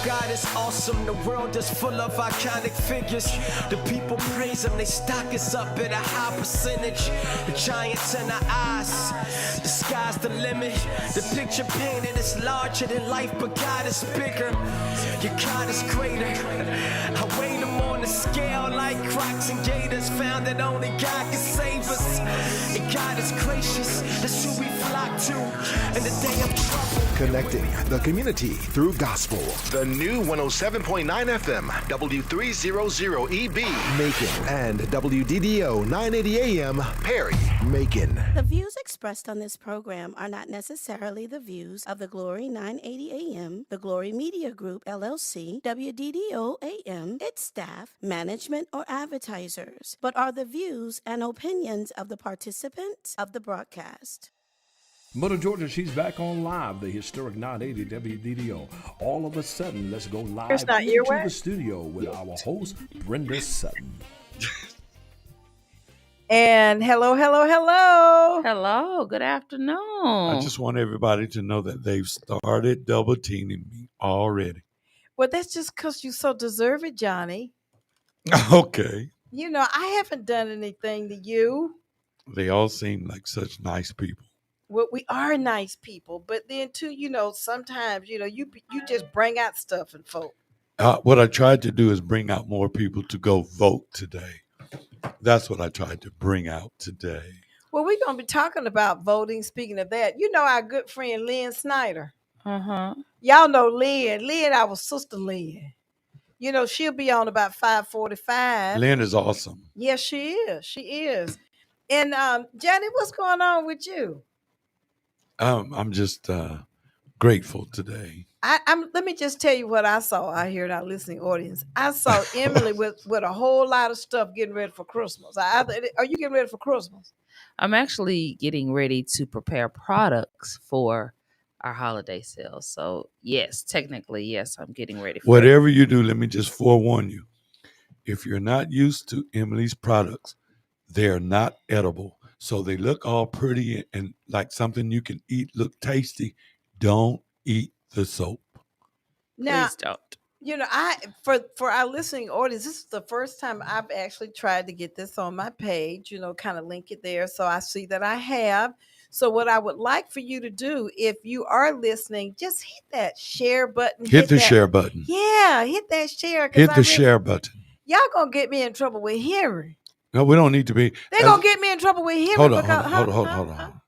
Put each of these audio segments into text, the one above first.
God is awesome. The world is full of iconic figures. The people praise him. They stock us up at a high percentage. The giants in our eyes. The sky's the limit. The picture painted is larger than life, but God is bigger. Your God is greater. I weigh them on the scale like Crocs and Gators. Found that only God can save us. And God is gracious. That's who we flock to in the day of trouble. Connecting the community through gospel. The new 107.9 FM, W300EB. Macon and WDDO 980 AM. Perry. Macon. The views expressed on this program are not necessarily the views of the Glory 980 AM, the Glory Media Group, LLC, WDDO AM, its staff, management, or advertisers, but are the views and opinions of the participants of the broadcast. Mother Georgia, she's back on live, the historic 980 WDDO. All of a sudden, let's go live into the studio with our host, Brenda Sutton. And hello. Hello, good afternoon. I just want everybody to know that they've started double teaming me already. Well, that's just because you so deserve it, Johnny. Okay. You know, I haven't done anything to you. They all seem like such nice people. Well, we are nice people, but then too, you know, sometimes, you know, you just bring out stuff in folk. What I tried to do is bring out more people to go vote today. That's what I tried to bring out today. Well, we're going to be talking about voting. Speaking of that, you know our good friend Lynn Snyder. Uh-huh. Y'all know Lynn. Lynn, our sister Lynn. You know, she'll be on about 5:45. Lynn is awesome. Yes, she is. She is. And Johnny, what's going on with you? I'm just grateful today. Let me just tell you what I saw out here in our listening audience. I saw Emily with a whole lot of stuff getting ready for Christmas. Are you getting ready for Christmas? I'm actually getting ready to prepare products for our holiday sales. So yes, technically, yes, I'm getting ready for Whatever you do, let me just forewarn you. If you're not used to Emily's products, they're not edible. So they look all pretty and like something you can eat, look tasty. Don't eat the soap. Now, Please don't. You know, for our listening audience, this is the first time I've actually tried to get this on my page, you know, kind of link it there. So I see that I have. So what I would like for you to do, if you are listening, just hit that share button. Hit the share button. Yeah, hit that share. Hit the share button. Y'all going to get me in trouble with Henry. No, we don't need to be. They're going to get me in trouble with Henry. Hold on.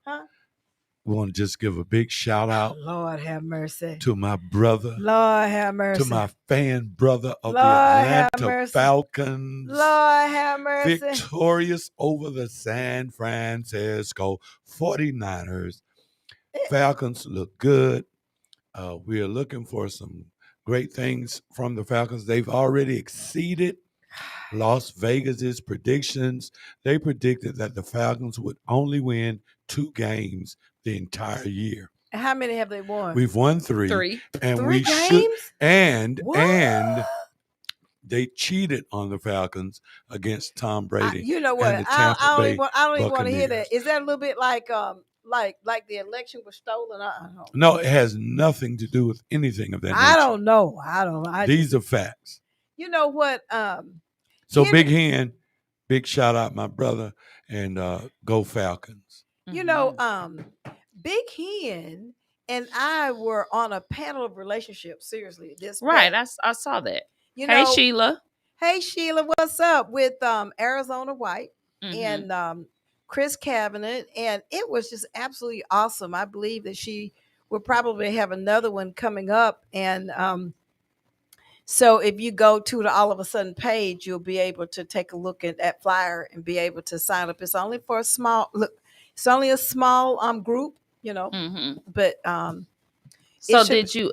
We want to just give a big shout out. Lord have mercy. To my brother. Lord have mercy. To my fan brother of the Atlanta Falcons. Lord have mercy. Victorious over the San Francisco 49ers. Falcons look good. We are looking for some great things from the Falcons. They've already exceeded Las Vegas's predictions. They predicted that the Falcons would only win 2 games the entire year. How many have they won? We've won 3. 3. And 3 we games? should and they cheated on the Falcons against Tom Brady. You know what? I don't even want to hear that. Is that a little bit like the election was stolen? No, it has nothing to do with anything of that nature. I don't know. These are facts. You know what? So Big Hen, big shout out my brother, and go Falcons. You know, Big Hen and I were on a panel of relationships. Seriously, right. I saw that. You know, Sheila, what's up with Arizona White and Chris Cabinet, and it was just absolutely awesome. I believe that she will probably have another one coming up, and so if you go to the All of a Sudden page, you'll be able to take a look at that flyer and be able to sign up. It's only for a small group, you know. But so did you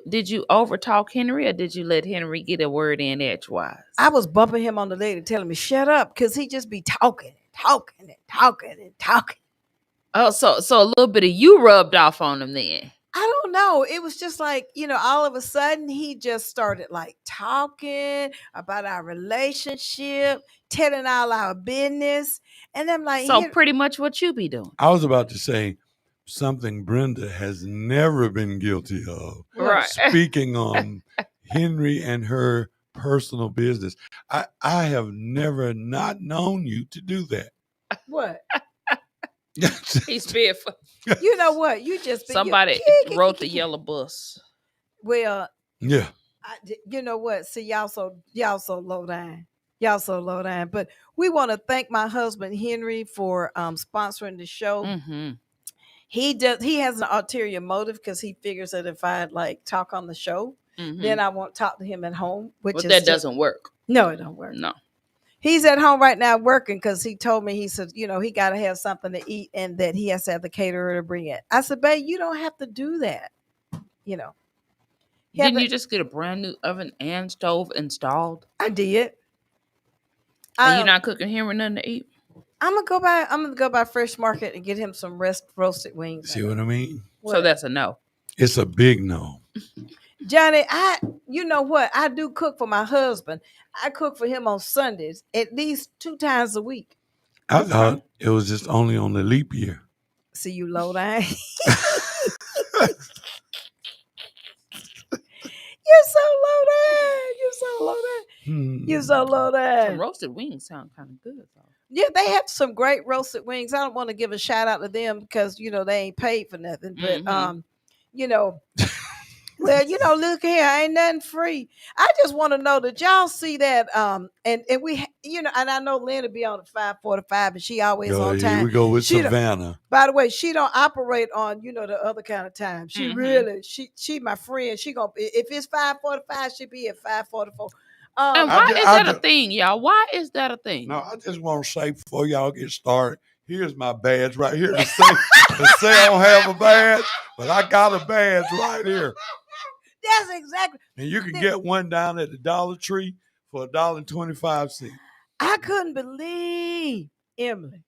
overtalk Henry, or did you let Henry get a word in edgewise? I was bumping him on the leg and telling me shut up, because he just be talking. Oh, so a little bit of you rubbed off on him then. I don't know. It was just like, you know, all of a sudden he just started like talking about our relationship, telling all our business. And I'm like, so pretty much what you be doing. I was about to say something Brenda has never been guilty of. Right. Speaking on Henry and her personal business. I have never not known you to do that. What? He's being for You know what? You just somebody wrote the yellow bus. Well, yeah. You know what? See, y'all so low down. Y'all so low down. But we want to thank my husband Henry for sponsoring the show. Mm-hmm. He has an ulterior motive because he figures that if I like talk on the show, then I won't talk to him at home. But that doesn't work. No, it don't work. No. He's at home right now working because he told me, he said, you know, he got to have something to eat and that he has to have the caterer to bring it. I said, babe, you don't have to do that. You know. Didn't you just get a brand new oven and stove installed? I did. And you're not cooking him with nothing to eat? I'm gonna go by Fresh Market and get him some roasted wings. See what I mean? So that's a no. It's a big no. Johnny, you know what? I do cook for my husband. I cook for him on Sundays at least 2 times a week. I thought it was just only on the leap year. See, you low down. You're so low down. You're so low down. You're so low down. Some roasted wings sound kind of good, though. Yeah, they have some great roasted wings. I don't want to give a shout out to them because, you know, they ain't paid for nothing. But, you know, well, you know, look here, ain't nothing free. I just want to know that y'all see that. And we, you know, and I know Lynn will be on at 5:45, and she always on time. Here we go with Savannah. By the way, she don't operate on, you know, the other kind of time. She really, she my friend. She gonna, if it's 5:45, she be at 5:44. And why is that a thing, y'all? Why is that a thing? No, I just want to say before y'all get started, here's my badge right here to say I don't have a badge, but I got a badge right here. That's exactly. And you can get one down at the Dollar Tree for $1.25. I couldn't believe, Emily,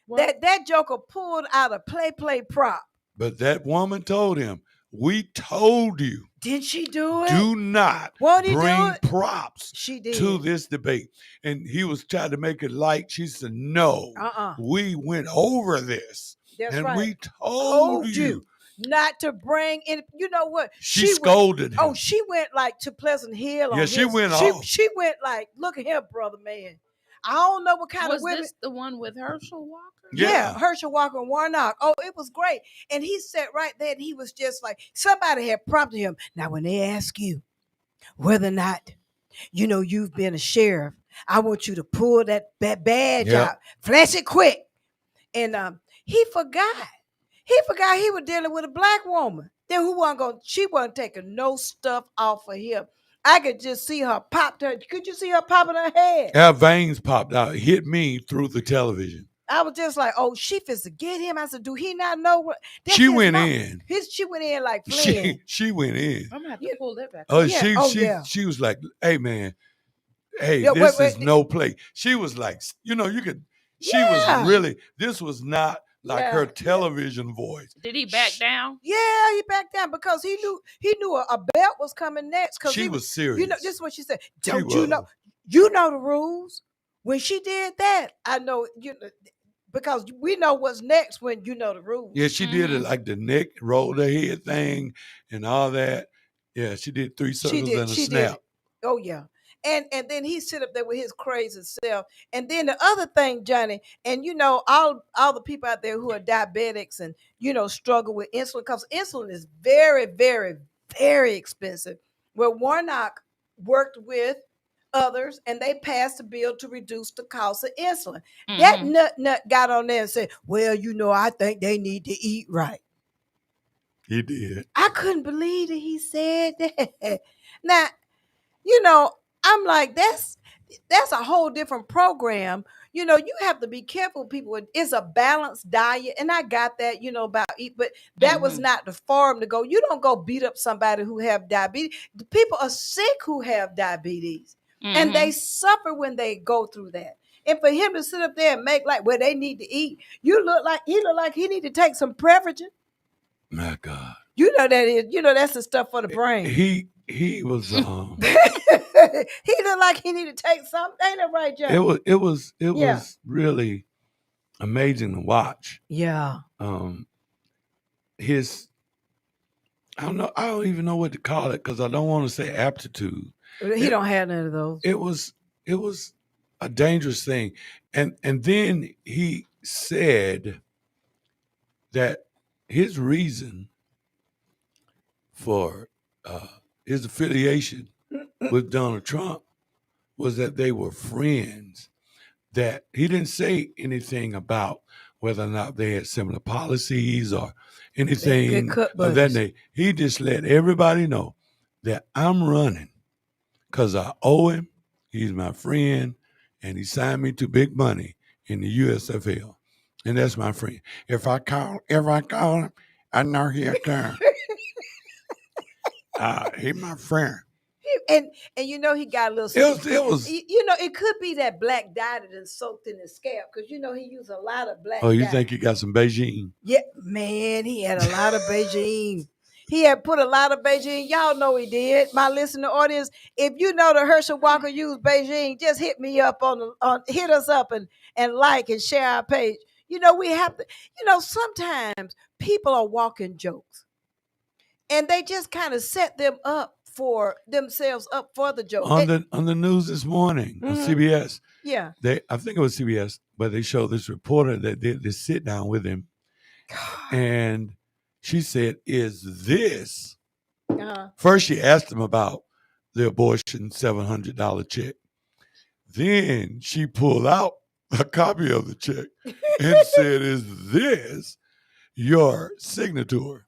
that joker pulled out a play prop. But that woman told him, we told you. Did she do it? Do not bring props to this debate. And he was trying to make it light. She said, no, we went over this. That's and right. we told you not to bring in. You know what? She scolded him. Oh, she went like to Pleasant Hill. Yeah, she went off. She went like, look at him, brother, man. I don't know what kind of women. Was this the one with Herschel Walker? Yeah, Herschel Walker and Warnock. Oh, it was great. And he sat right there and he was just like, somebody had prompted him. Now, when they ask you whether or not, you know, you've been a sheriff, I want you to pull that badge out. Flash it quick. And he forgot. He forgot he was dealing with a black woman. Then she wasn't taking no stuff off of him. I could just see her pop. Could you see her popping her head? Her veins popped out, hit me through the television. I was just like, oh, she fits to get him. I said, do he not know what? She went in. She went in like Flynn. She went in. I'm going to have to pull that back. She was like, hey, man, this is no play. She was like, you know, she was really, this was not like her television voice. Did he back down? Yeah, he backed down because he knew a belt was coming next. She was serious. You know, this is what she said. Don't you know? You know the rules. When she did that, I know, you know, because we know what's next when you know the rules. Yeah, she did it like the neck, rolled her head thing and all that. Yeah, she did 3 circles and a snap. Oh, yeah. And then he sit up there with his crazy self. And then the other thing, Johnny, and you know, all the people out there who are diabetics and, you know, struggle with insulin, because insulin is very, very, very expensive. Well, Warnock worked with others and they passed a bill to reduce the cost of insulin. That nut got on there and said, well, you know, I think they need to eat right. He did. I couldn't believe that he said that. Now, you know, I'm like, that's a whole different program. You know, you have to be careful, people. It's a balanced diet. And I got that, you know, about eat, but that was not the forum to go. You don't go beat up somebody who have diabetes. The people are sick who have diabetes. And they suffer when they go through that. And for him to sit up there and make like, well, they need to eat. He look like he need to take some Prevagen. My God. You know that is, you know, that's the stuff for the brain. He was he looked like he needed to take something. Ain't that right, John? It was really amazing to watch. Yeah. His I don't know. I don't even know what to call it because I don't want to say aptitude. He don't have none of those. It was a dangerous thing, and then he said that his reason for his affiliation with Donald Trump was that they were friends. That he didn't say anything about whether or not they had similar policies or anything of that nature. He just let everybody know that I'm running because I owe him. He's my friend, and he signed me to big money in the USFL, and that's my friend. If I call him, I know he'll come. He's my friend. And you know he got a little. It was. You know it could be that black dye that is soaked in his scalp because you know he used a lot of black. Oh, you dye. think he got some Beijing? Yeah, man, he had a lot of Beijing. He had put a lot of Beijing. Y'all know he did. My listening audience, if you know that Herschel Walker used Beijing, just hit me up hit us up and like and share our page. You know we have to. You know sometimes people are walking jokes, and they just kind of set themselves up for the joke. On the news this morning on CBS. Yeah. I think it was CBS, but they showed this reporter that did this sit down with him. And she said, is this first she asked him about the abortion $700 check. Then she pulled out a copy of the check and said, is this your signature?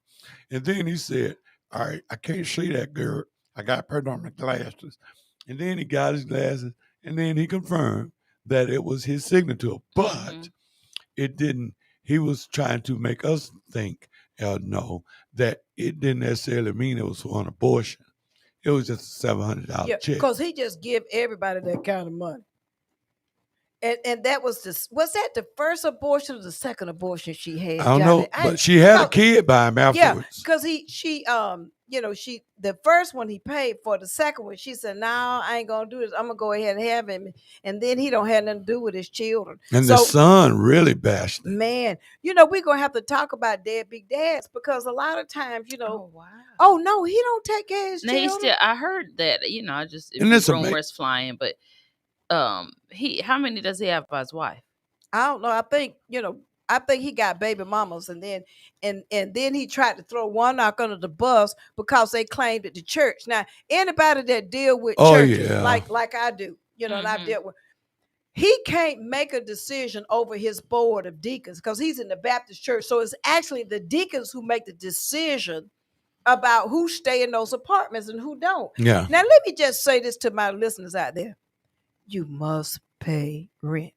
And then he said, all right, I can't see that, girl. I got to put on my glasses. And then he got his glasses, and then he confirmed that it was his signature. But it didn't, he was trying to make us think, know, that it didn't necessarily mean it was for an abortion. It was just a $700 check. Because he just give everybody that kind of money. And that was that the first abortion or the second abortion she had? I don't know, but she had a kid by him afterwards. Yeah, because the first one he paid for. The second one, she said, "No, I ain't gonna do this. I'm gonna go ahead and have him." And then he don't have nothing to do with his children. And the son really bashed it. Man, we're gonna have to talk about deadbeat dads because a lot of times, oh no, he don't take care of his children. I heard that. I just rumors flying, but. How many does he have by his wife? I don't know. I think he got baby mamas, and then he tried to throw one knock under the bus because they claimed it to church. Now, anybody that deal with churches like I do, and I've dealt with, he can't make a decision over his board of deacons because he's in the Baptist church. So it's actually the deacons who make the decision about who stay in those apartments and who don't. Yeah. Now, let me just say this to my listeners out there. You must pay rent.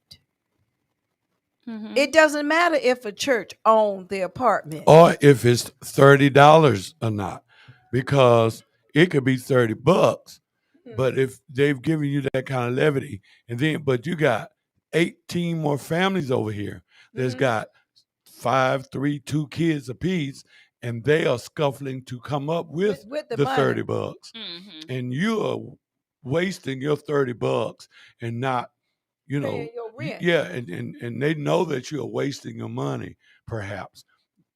It doesn't matter if a church owns the apartment. Or if it's $30 or not. Because it could be $30. But if they've given you that kind of levity, but you got 18 more families over here that's got 5, 3, 2 kids apiece, and they are scuffling to come up with the $30. And you are wasting your $30 and not, paying your rent. Yeah, and they know that you are wasting your money, perhaps.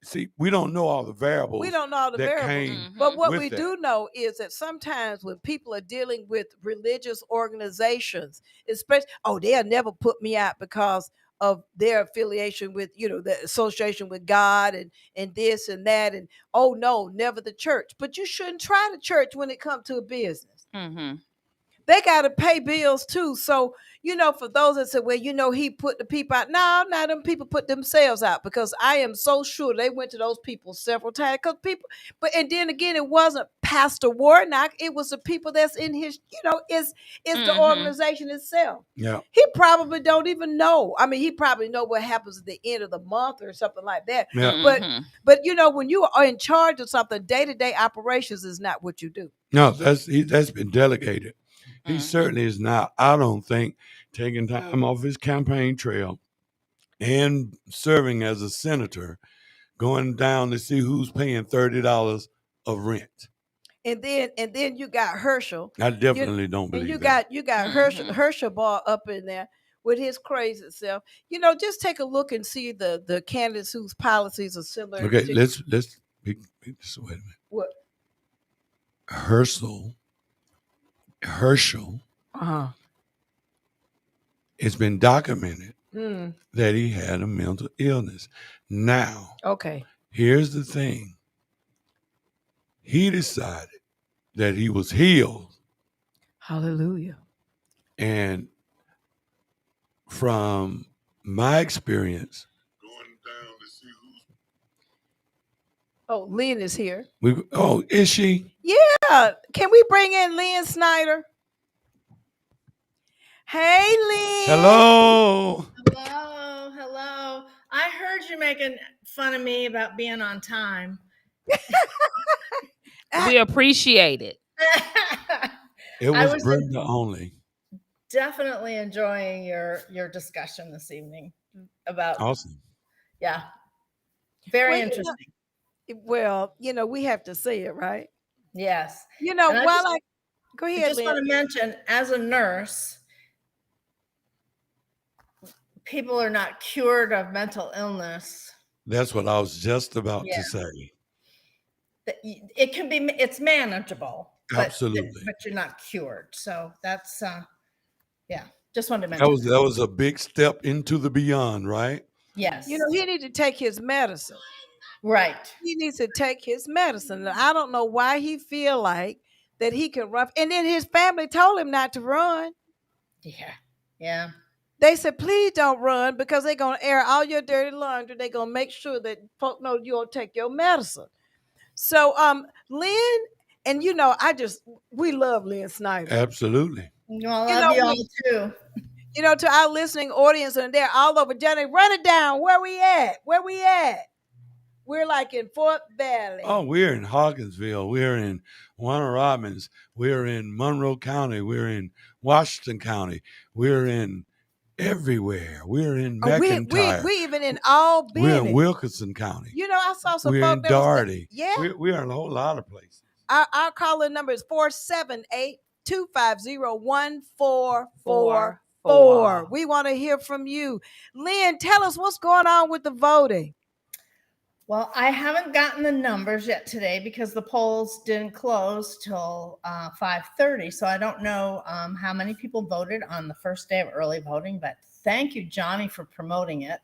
See, we don't know all the variables. We don't know all the variables. But what we do know is that sometimes when people are dealing with religious organizations, especially, they'll never put me out because of their affiliation with, the association with God and this and that. And, no, never the church. But you shouldn't try the church when it comes to a business. They got to pay bills too. So, for those that say, well, he put the people out. No, not them people put themselves out because I am so sure they went to those people several times and then again, it wasn't Pastor Warnock. It was the people that's in his, it's the organization itself. Yeah. He probably don't even know. I mean, he probably know what happens at the end of the month or something like that. Yeah. But when you are in charge of something, day-to-day operations is not what you do. No, that's been delegated. He certainly is not, I don't think, taking time off his campaign trail and serving as a senator, going down to see who's paying $30 of rent. And then you got Herschel. I definitely don't believe you got Herschel Ball up in there with his crazy self. Just take a look and see the candidates whose policies are similar. Okay, let's wait a minute. What? Herschel, it's been documented that he had a mental illness. Now, Okay. here's the thing. He decided that he was healed. Hallelujah. And from my experience, Oh, Lynn is here. Is she? Yeah. Can we bring in Lynn Snyder? Hey, Lynn. Hello. Hello. I heard you making fun of me about being on time. We appreciate it. It I was was Brenda only. definitely enjoying your discussion this evening about Awesome. Yeah. Very Well, interesting. Well, we have to say it, right? Yes. Go I ahead, just want to Lynn. mention, as a nurse, people are not cured of mental illness. That's what I was just about to say. It can be, it's manageable. Absolutely. But you're not cured. So that's, just wanted to mention. That was a big step into the beyond, right? Yes. He needs to take his medicine. Right. He needs to take his medicine. I don't know why he feel like that he can run. And then his family told him not to run. Yeah. Yeah. They said, please don't run because they're going to air all your dirty laundry. They're going to make sure that folk know you'll take your medicine. So, Lynn, and we love Lynn Snyder. Absolutely. Well, I love you all too. To our listening audience, and they're all over. Johnny, run it down. Where we at? We're like in Fort Valley. Oh, we're in Hawkinsville. We're in Warner Robins. We're in Monroe County. We're in Washington County. We're in everywhere. We're in McIntyre. We even in Albany. We're in Wilkinson County. I saw some We're folk in that was Doherty. yeah. We're in a whole lot of places. Our call-in number is 478-250-1444. We want to hear from you. Lynn, tell us what's going on with the voting. Well, I haven't gotten the numbers yet today because the polls didn't close till 5:30. So I don't know how many people voted on the first day of early voting, but thank you, Johnny, for promoting it.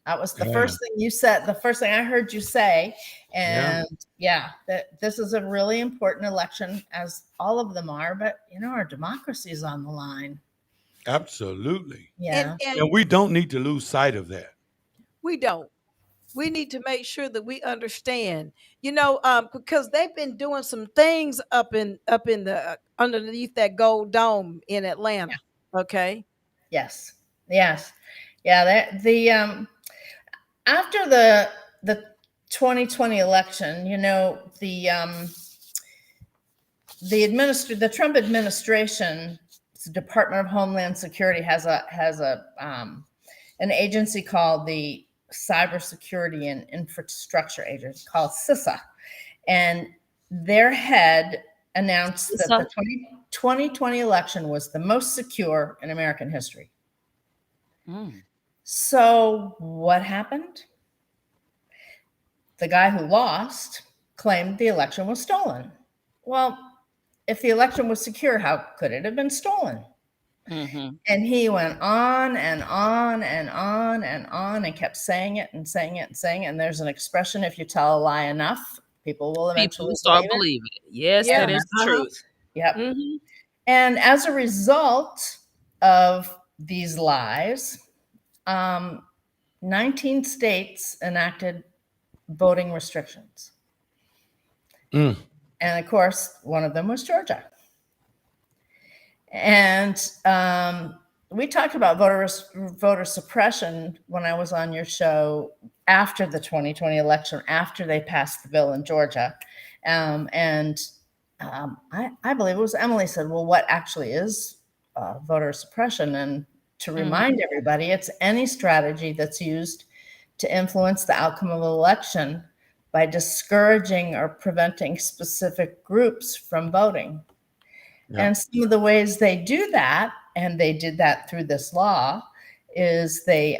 That was the first thing you said, the first thing I heard you say. And that this is a really important election, as all of them are, but our democracy is on the line. Absolutely. Yeah. And we don't need to lose sight of that. We don't. We need to make sure that we understand, because they've been doing some things up in the underneath that gold dome in Atlanta. Yeah. Okay. Yes. Yeah. After the 2020 election, the Trump administration, the Department of Homeland Security has an agency called the Cybersecurity and Infrastructure Agency, called CISA, and their head announced that the 2020 election was the most secure in American history. So what happened? The guy who lost claimed the election was stolen. Well, if the election was secure, how could it have been stolen? Mm-hmm. And he went on and on and on and on and kept saying it and saying it and saying it. And there's an expression: if you tell a lie enough, people will eventually start believing it. Yes, that is the truth. Yep. Mm-hmm. And as a result of these lies, 19 states enacted voting restrictions. And of course, one of them was Georgia. And we talked about voter suppression when I was on your show after the 2020 election, after they passed the bill in Georgia. I believe it was Emily said, well, what actually is voter suppression? And to remind everybody, it's any strategy that's used to influence the outcome of an election by discouraging or preventing specific groups from voting. Yeah. And some of the ways they do that, and they did that through this law, is they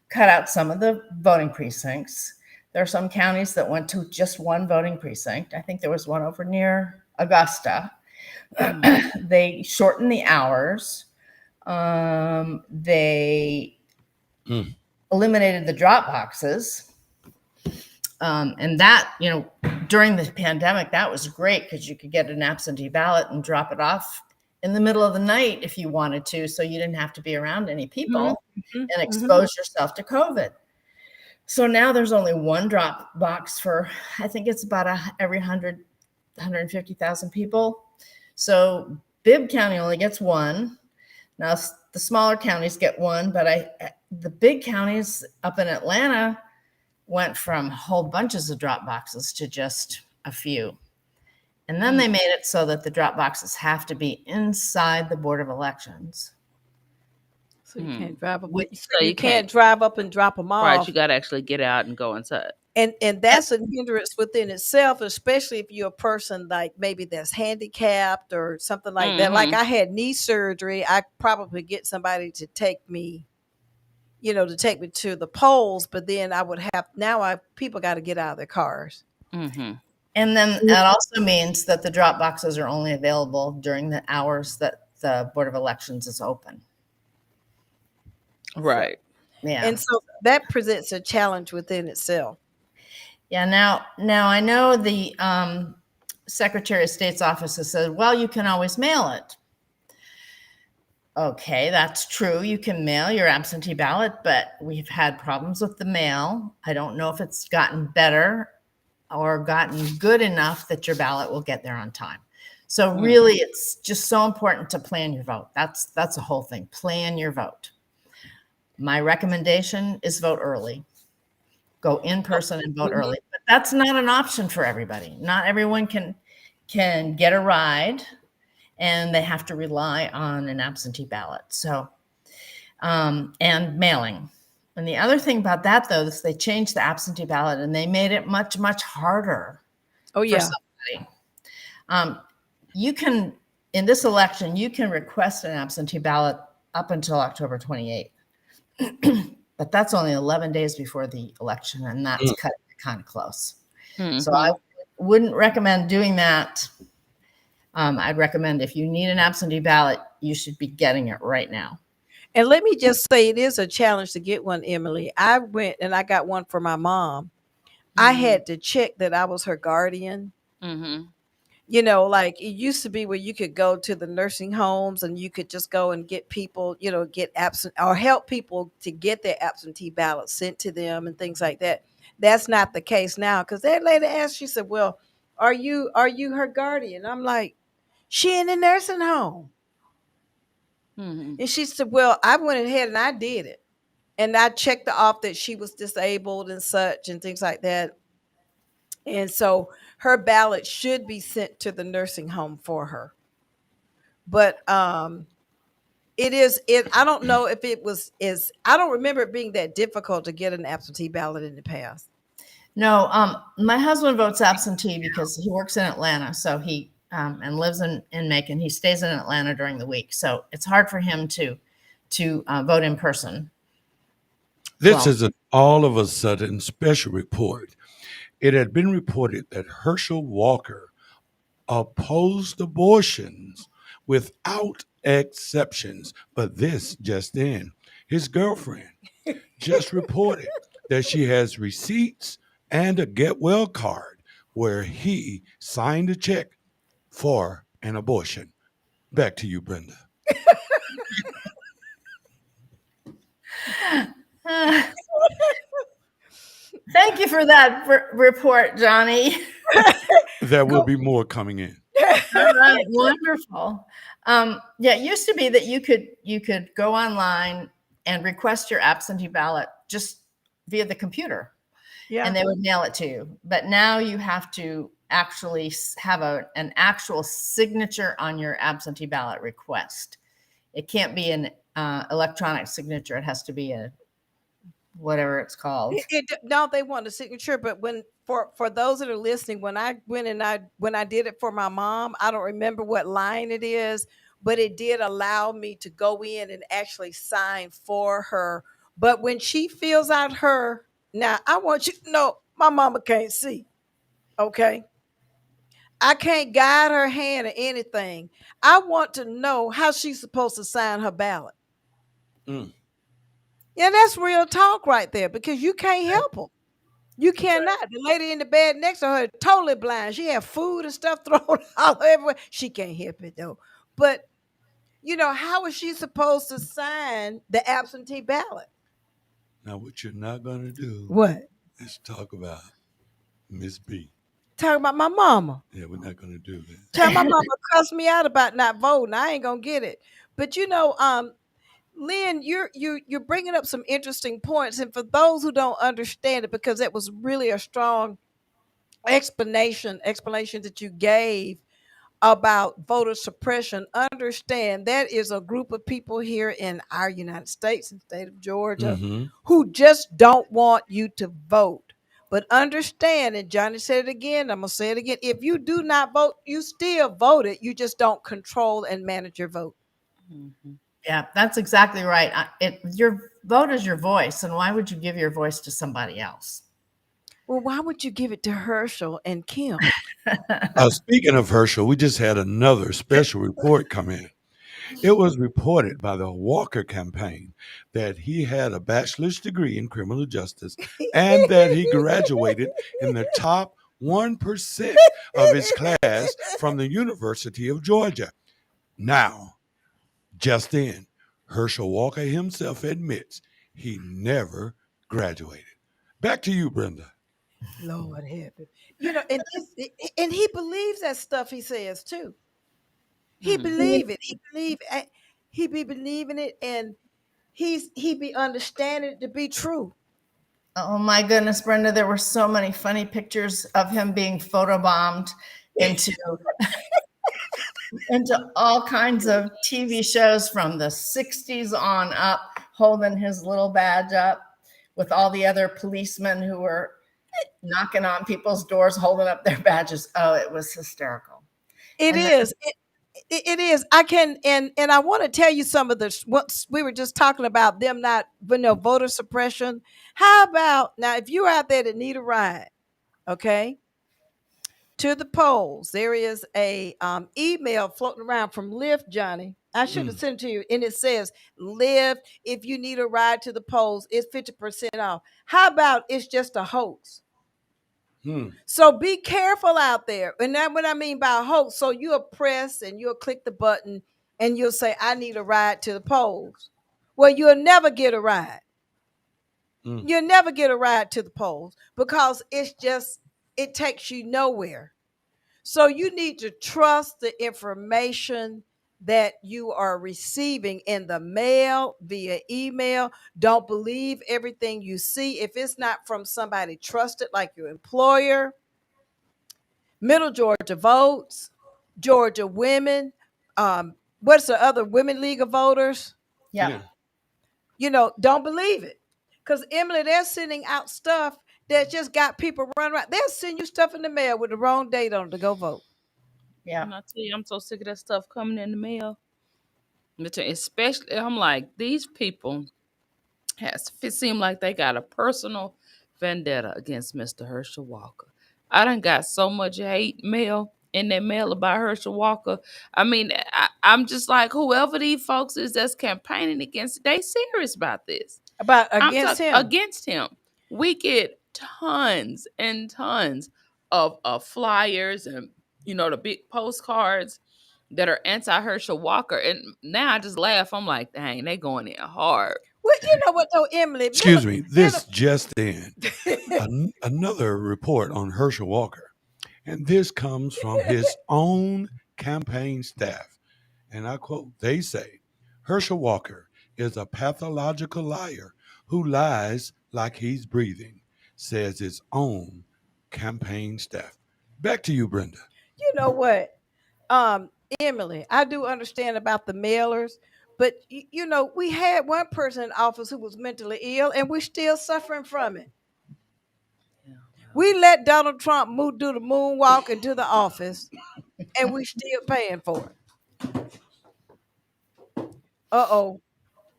cut out some of the voting precincts. There are some counties that went to just one voting precinct. I think there was one over near Augusta. They shortened the hours. They eliminated the drop boxes. And that, during the pandemic, that was great because you could get an absentee ballot and drop it off in the middle of the night if you wanted to, so you didn't have to be around any people and expose yourself to COVID. So now there's only one drop box for, I think it's about every 150,000 people. So Bibb County only gets one. Now the smaller counties get one, but the big counties up in Atlanta went from whole bunches of drop boxes to just a few. And then they made it so that the drop boxes have to be inside the Board of Elections. So you can't drive up. So you can't drive up and drop them off. Right, you got to actually get out and go inside. And that's a hindrance within itself, especially if you're a person like maybe that's handicapped or something like that. Like I had knee surgery. I probably get somebody to take me, to the polls, but then I would have, people got to get out of their cars. And then that also means that the drop boxes are only available during the hours that the Board of Elections is open. Right. Yeah. And so that presents a challenge within itself. Yeah. Now I know the Secretary of State's office has said, well, you can always mail it. Okay, that's true. You can mail your absentee ballot, but we've had problems with the mail. I don't know if it's gotten better or gotten good enough that your ballot will get there on time. So really, it's just so important to plan your vote. That's the whole thing. Plan your vote. My recommendation is vote early. Go in person and vote early. But that's not an option for everybody. Not everyone can get a ride, and they have to rely on an absentee ballot. So, and mailing. And the other thing about that, though, is they changed the absentee ballot and they made it much, much harder. Oh, yeah. For somebody. You can, in this election, you can request an absentee ballot up until October 28th. But that's only 11 days before the election, and that's kind of close. So I wouldn't recommend doing that. I'd recommend if you need an absentee ballot, you should be getting it right now. And let me just say, it is a challenge to get one, Emily. I went and I got one for my mom. I had to check that I was her guardian. Like it used to be where you could go to the nursing homes and you could just go and get people, get absent or help people to get their absentee ballots sent to them and things like that. That's not the case now, because that lady asked, she said, well, are you her guardian? I'm like, she in the nursing home. And she said, well, I went ahead and I did it. And I checked off that she was disabled and such and things like that. And so her ballot should be sent to the nursing home for her. But I don't know if I don't remember it being that difficult to get an absentee ballot in the past. No, my husband votes absentee because he works in Atlanta. So he and lives in Macon. He stays in Atlanta during the week. So it's hard for him to vote in person. This is an all of a sudden special report. It had been reported that Herschel Walker opposed abortions without exceptions. But this just in, his girlfriend just reported that she has receipts and a get well card where he signed a check for an abortion. Back to you, Brenda. Thank you for that report, Johnny. There will be more coming in. All right, wonderful. Yeah, it used to be that you could go online and request your absentee ballot just via the computer, and they would mail it to you. But now you have to actually have an actual signature on your absentee ballot request. It can't be an electronic signature. It has to be a whatever it's called. No, they want a signature, but for those that are listening, when I did it for my mom, I don't remember what line it is, but it did allow me to go in and actually sign for her. But when she fills out now I want you to know, My mama can't see. Okay. I can't guide her hand or anything. I want to know how she's supposed to sign her ballot. Yeah, that's real talk right there because you can't help them. You cannot. The lady in the bed next to her is totally blind. She had food and stuff thrown all everywhere. She can't help it though. But how is she supposed to sign the absentee ballot? Now, what you're not going to do What? is talk about Miss B. Talking about my mama. Yeah, we're not going to do that. Tell my mama cuss me out about not voting. I ain't gonna get it. But Lynn, you're bringing up some interesting points, and for those who don't understand it, because that was really a strong explanation that you gave about voter suppression. Understand that is a group of people here in our United States, in the state of Georgia, who just don't want you to vote. But understand, and Johnny said it again, I'm gonna say it again. If you do not vote, you still voted. You just don't control and manage your vote. Yeah, that's exactly right. Your vote is your voice, and why would you give your voice to somebody else? Well, why would you give it to Herschel and Kim? Speaking of Herschel, we just had another special report come in. It was reported by the Walker campaign that he had a bachelor's degree in criminal justice and that he graduated in the top 1% of his class from the University of Georgia. Now, just then, Herschel Walker himself admits he never graduated. Back to you, Brenda. Lord help him. And he believes that stuff he says too. He believe it. He be believing it, and he be understanding it to be true. Oh my goodness, Brenda, there were so many funny pictures of him being photobombed into all kinds of TV shows from the 60s on up, holding his little badge up with all the other policemen who were knocking on people's doors, holding up their badges. Oh, it was hysterical. It is. It is. I can, and I want to tell you some of this. What we were just talking about, them not, voter suppression. How about now, if you're out there that need a ride, okay, to the polls, there is a email floating around from Lyft, Johnny. I should have sent it to you, and it says, Lyft, if you need a ride to the polls, it's 50% off. How about it's just a hoax? So be careful out there. And that's what I mean by a hoax. So you'll press and you'll click the button and you'll say, I need a ride to the polls. Well, you'll never get a ride. You'll never get a ride to the polls because it takes you nowhere. So you need to trust the information that you are receiving in the mail, via email. Don't believe everything you see. If it's not from somebody trusted, like your employer, Middle Georgia Votes, Georgia Women, what's the other, Women League of Voters? Yeah. Don't believe it. Because Emily, they're sending out stuff that just got people running around. They'll send you stuff in the mail with the wrong date on it to go vote. Yeah. And I tell you, I'm so sick of that stuff coming in the mail. Especially, I'm like, these people it seem like they got a personal vendetta against Mr. Herschel Walker. I done got so much hate mail in that mail about Herschel Walker. I mean, I'm just like, whoever these folks is that's campaigning against, they serious about this. Against him. We get tons and tons of flyers and, the big postcards that are anti-Herschel Walker. And now I just laugh. I'm like, dang, they going in hard. Well, you know what though, Emily? Excuse me. This just in. Another report on Herschel Walker. And this comes from his own campaign staff. And I quote, they say, Herschel Walker is a pathological liar who lies like he's breathing, says his own campaign staff. Back to you, Brenda. You know what? Emily, I do understand about the mailers, but we had one person in office who was mentally ill, and we're still suffering from it. Yeah, well. We let Donald Trump do the moonwalk into the office, and we still paying for it. Uh-oh.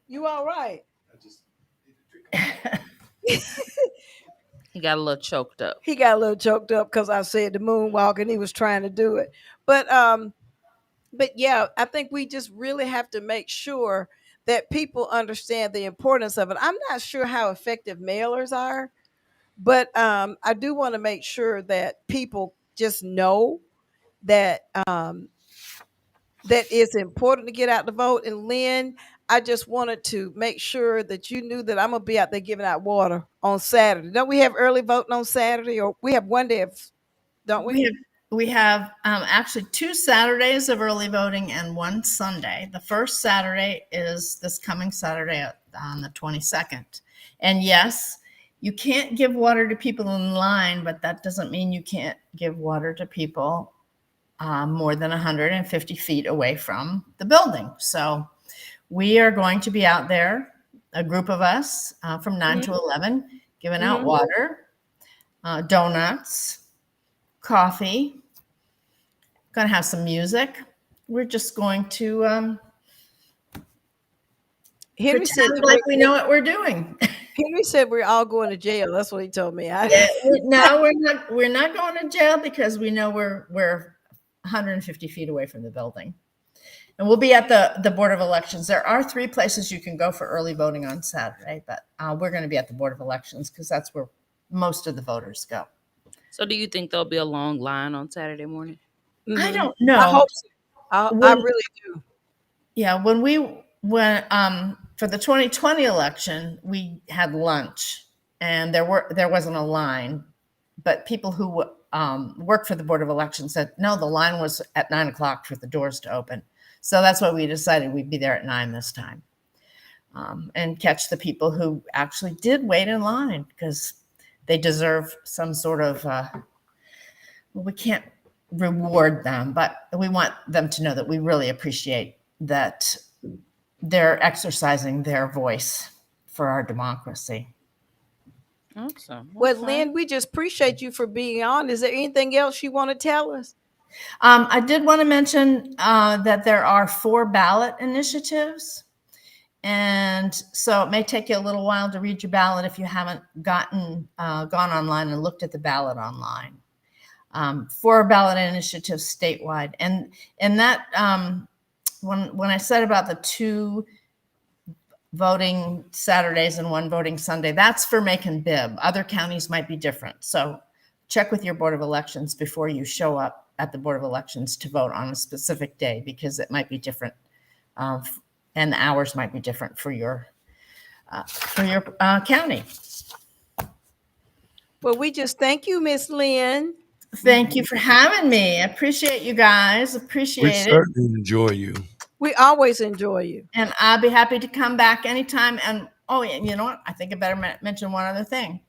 You all right? got a little choked up. He got a little choked up because I said the moonwalk and he was trying to do it. But yeah, I think we just really have to make sure that people understand the importance of it. I'm not sure how effective mailers are, but I do want to make sure that people just know that that it's important to get out the vote. And Lynn, I just wanted to make sure that you knew that I'm gonna be out there giving out water on Saturday. Don't we have early voting on Saturday, or we have one day of, don't we? We have actually 2 Saturdays of early voting and 1 Sunday. The first Saturday is this coming Saturday on the 22nd. And yes, you can't give water to people in line, but that doesn't mean you can't give water to people more than 150 feet away from the building. So we are going to be out there, a group of us from 9 to 11, giving out water, donuts, coffee, going to have some music. We're just going to Henry said like we know what we're doing. Henry said we're all going to jail. That's what he told me. No, we're not going to jail because we know we're 150 feet away from the building. And we'll be at the Board of Elections. There are 3 places you can go for early voting on Saturday, but we're going to be at the Board of Elections because that's where most of the voters go. So do you think there'll be a long line on Saturday morning? I don't know. I hope so. I really do. Yeah, when for the 2020 election, we had lunch and there wasn't a line, but people who work for the Board of Elections said, no, the line was at 9 o'clock for the doors to open. So that's why we decided we'd be there at 9 this time and catch the people who actually did wait in line because they deserve some sort of, we can't reward them, but we want them to know that we really appreciate that they're exercising their voice for our democracy. Awesome. Well, Lynn, we just appreciate you for being on. Is there anything else you want to tell us? I did want to mention that there are 4 ballot initiatives. And so it may take you a little while to read your ballot if you haven't gone online and looked at the ballot online. 4 ballot initiatives statewide. And that, when I said about the 2 voting Saturdays and 1 voting Sunday, that's for Macon Bibb. Other counties might be different. So check with your Board of Elections before you show up at the Board of Elections to vote on a specific day, because it might be different and the hours might be different for your county. Well, we just thank you, Miss Lynn. Thank you for having me. I appreciate you guys. Appreciate it. We certainly enjoy you. We always enjoy you. And I'll be happy to come back anytime. And you know what? I think I better mention one other thing.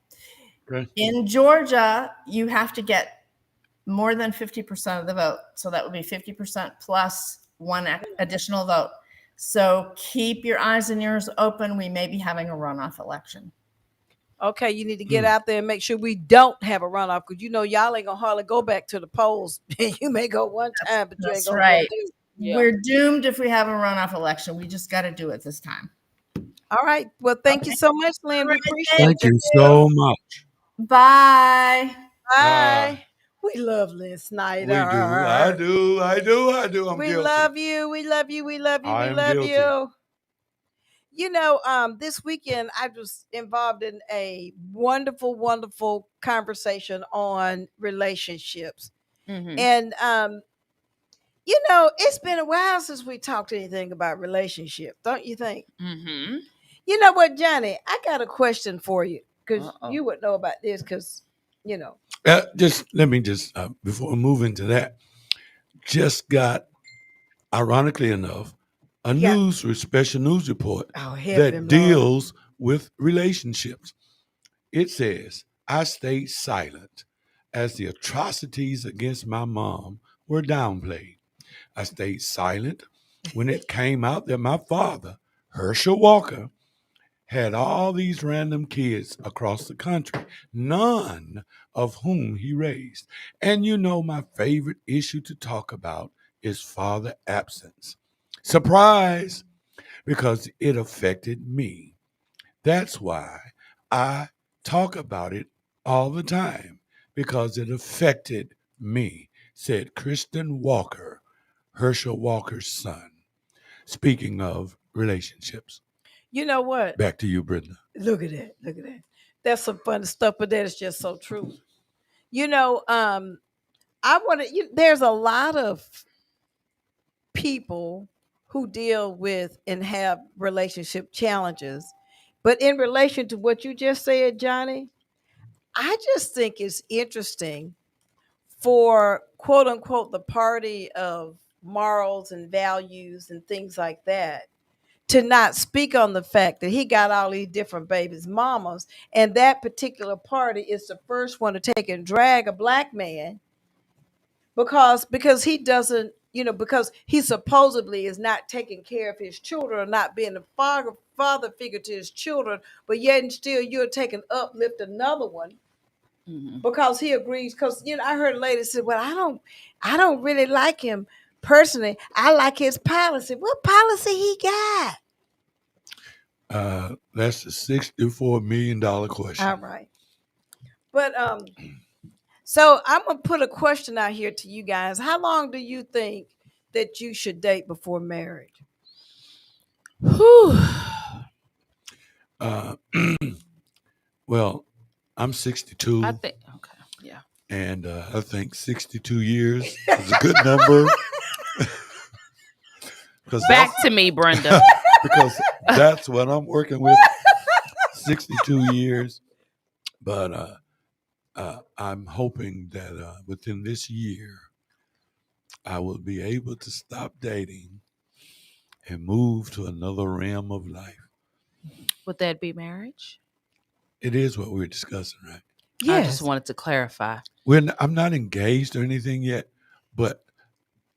Okay. In Georgia, you have to get more than 50% of the vote. So that would be 50% plus 1 additional vote. So keep your eyes and ears open. We may be having a runoff election. Okay, you need to get out there and make sure we don't have a runoff, because y'all ain't gonna hardly go back to the polls. You may go one time, but you ain't gonna right. go 2. Yeah. We're doomed if we have a runoff election. We just got to do it this time. All right. Well, thank you so much, Lynn. We appreciate Thank you so much. Bye. Bye. We love Lynn Snyder. We do. I do. I'm we guilty. love you. We love you. We love you. I We am love guilty. you. This weekend I was involved in a wonderful, wonderful conversation on relationships. And it's been a while since we talked anything about relationships, don't you think? You know what, Johnny? I got a question for you, because you would know about this, because Let me before we move into that, just got, ironically enough, a special news report that deals with relationships. It says, I stayed silent as the atrocities against my mom were downplayed. I stayed silent when it came out that my father, Herschel Walker, had all these random kids across the country, none of whom he raised. And my favorite issue to talk about is father absence. Surprise, because it affected me. That's why I talk about it all the time because it affected me, said Kristen Walker, Herschel Walker's son. Speaking of relationships. You know what? Back to you, Brenda. Look at that. Look at that. That's some funny stuff, but that is just so true. I want to, there's a lot of people who deal with and have relationship challenges. But in relation to what you just said, Johnny, I just think it's interesting for quote unquote the party of morals and values and things like that to not speak on the fact that he got all these different babies' mamas, and that particular party is the first one to take and drag a black man because he doesn't, because he supposedly is not taking care of his children or not being a father figure to his children, but yet and still you're taking uplift another one because he agrees. Because I heard a lady say, "Well, I don't really like him personally. I like his policy." What policy he got? That's a $64 million question. All right, but so I'm gonna put a question out here to you guys. How long do you think that you should date before marriage? Whew. Well, I'm 62. I think okay, yeah. And I think 62 years is a good number. Back to me, Brenda. Because that's what I'm working with, 62 years. But I'm hoping that within this year, I will be able to stop dating and move to another realm of life. Would that be marriage? It is what we're discussing, right? Yes. I just wanted to clarify. I'm not engaged or anything yet, but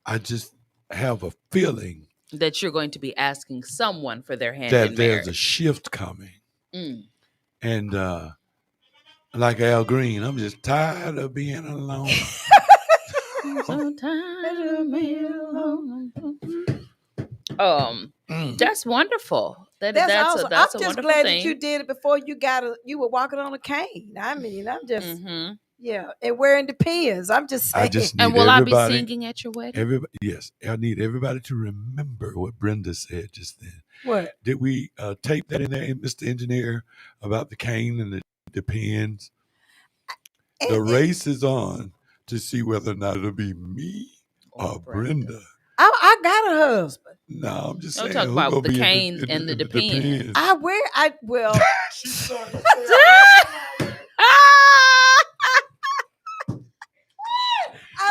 I just have a feeling that you're going to be asking someone for their hand that in there's marriage. A shift coming. And like Al Green, I'm just tired of being alone. I'm so tired of being alone. That's wonderful. That's awesome. That's I'm a just glad thing. that you did it before you were walking on a cane. I mean, I'm just and wearing the pins. I'm just saying. And will I be singing at your wedding? Yes, I need everybody to remember what Brenda said just then. What did we tape that in there, Mr. Engineer, about the cane and the pins? The race is on to see whether or not it'll be me or Brenda. I got a husband. No, I'm just saying. Don't talk about the canes and the depends. She's I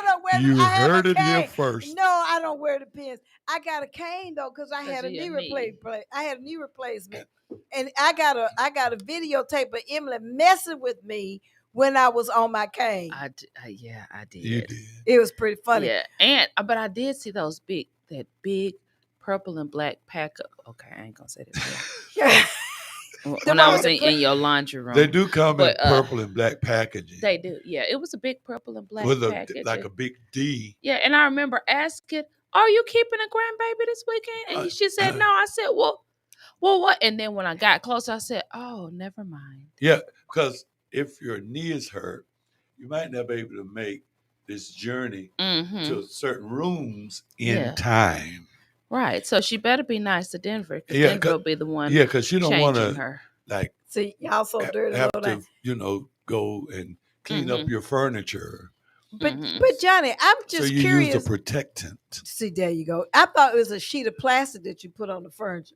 don't wear. You heard it here first. No, I don't wear the pins. I got a cane though because I had a knee replacement. I had a knee replacement, and I got a videotape of Emily messing with me when I was on my cane. I did. You did. It was pretty funny. Yeah, but I did see that big purple and black pack of. Okay, I ain't gonna say that. When I was in your laundry room, they do come in purple and black packaging. They do, yeah. It was a big purple and black package, like a big D. Yeah, and I remember asking, "Are you keeping a grandbaby this weekend?" And she said, "No." I said, "Well, what?" And then when I got closer, I said, "Oh, never mind." Yeah, because if your knee is hurt, you might not be able to make this journey to certain rooms in time. Right. So she better be nice to Denver. Yeah, Denver will be the one. Yeah, because you don't want to her. Like see y'all so dirty. Have to go and clean up your furniture. But Johnny, I'm just you curious. Use a protectant. See, there you go. I thought it was a sheet of plastic that you put on the furniture.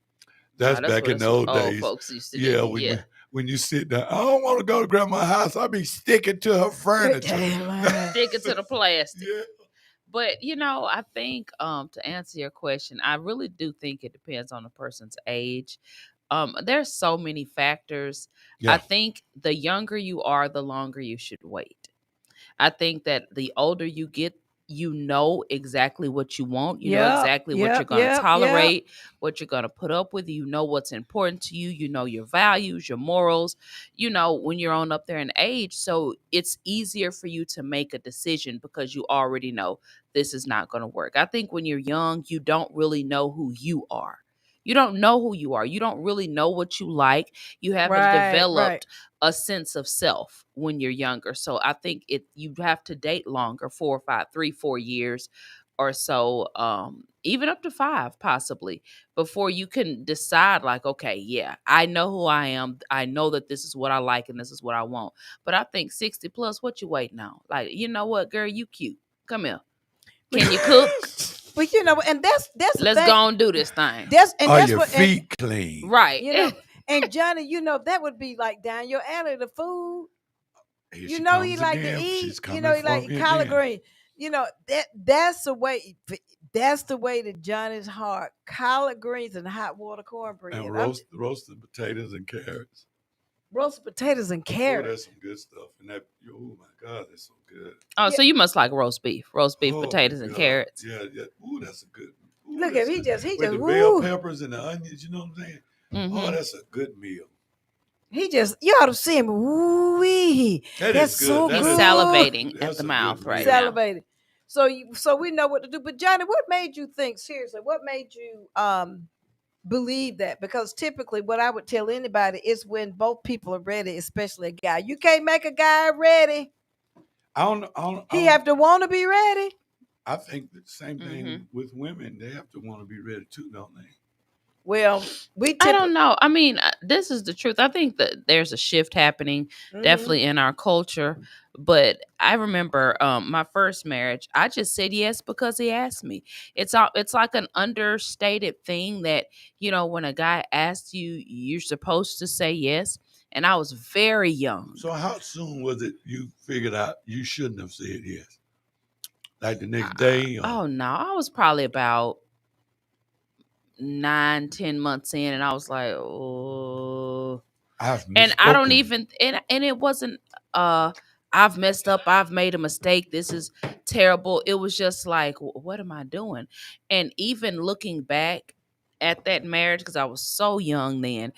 That's back in the old days. Folks used to do. When you sit down, I don't want to go to grandma's house. I'll be sticking to her furniture. Sticking to the plastic. Yeah. But, I think to answer your question, I really do think it depends on the person's age. There's so many factors. Yeah. I think the younger you are, the longer you should wait. I think that the older you get, you know exactly what you want. You know exactly what you're going to tolerate, what you're going to put up with. You know what's important to you. You know your values, your morals, when you're on up there in age. So it's easier for you to make a decision because you already know this is not going to work. I think when you're young, you don't really know who you are. You don't know who you are. You don't really know what you like. You haven't developed a sense of self when you're younger. So I think you have to date longer, 4 or 5, 3, 4 years or so, even up to 5 possibly, before you can decide like, okay, yeah, I know who I am. I know that this is what I like and this is what I want. But I think 60 plus, what you waiting on? Like, you know what, girl, you cute. Come here. Can you cook? But and that's let's go and do this thing. Are your feet clean? Right. And Johnny, that would be like down your alley, the food. He like to eat. He like collard green. That's the way. That's the way to Johnny's heart. Collard greens and hot water cornbread. And roasted potatoes and carrots. Roasted potatoes and carrots. Oh, that's some good stuff. And oh my God, that's so good. Oh, so you must like roast beef, potatoes, and carrots. Yeah. Ooh, that's a good. Look at he just with the bell peppers and the onions. You know what I'm saying? Mm-hmm. Oh, that's a good meal. You ought to see him. Ooh-wee. That's so good. He's salivating at the mouth right now. Salivating. So we know what to do. But Johnny, what made you think, seriously, what made you believe that? Because typically what I would tell anybody is when both people are ready, especially a guy. You can't make a guy ready. He have to want to be ready. I think the same thing with women. They have to want to be ready too, don't they? Well, I don't know. I mean, this is the truth. I think that there's a shift happening definitely in our culture. But I remember my first marriage, I just said yes because he asked me. It's like an understated thing that, when a guy asks you, you're supposed to say yes. And I was very young. So how soon was it you figured out you shouldn't have said yes? Like the next day? Oh, no. I was probably about 9-10 months in, and I was like, oh. And I don't even, and it wasn't, I've messed up. I've made a mistake. This is terrible. It was just like, what am I doing? And even looking back at that marriage, because I was so young then,